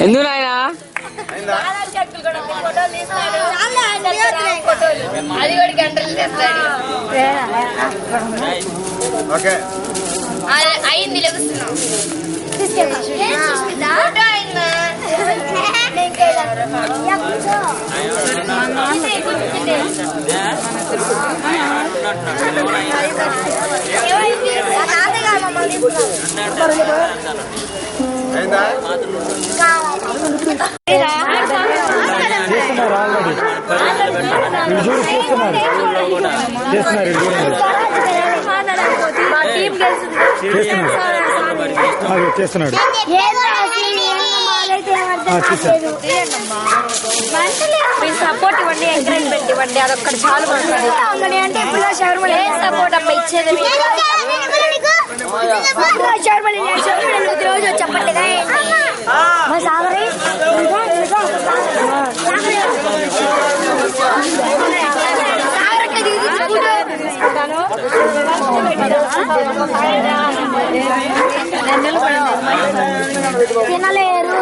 ఎందుకు నాయన అది కూడా గంటలు తెస్తాడు. అయింది లెగుస్తున్నాం. చేస్తున్నాడు సపోర్ట్ ఇవ్వండి, ఎంకరేజ్మెంట్ ఇవ్వండి, అదొక్కటి చాలు. అంటే సపోర్ట్ అమ్మ ఇచ్చేది రోజు చెప్పండి. తినలేరు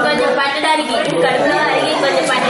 కొంచెం పట్టడానికి కడుపులో అరిగి కొంచెం పట్టి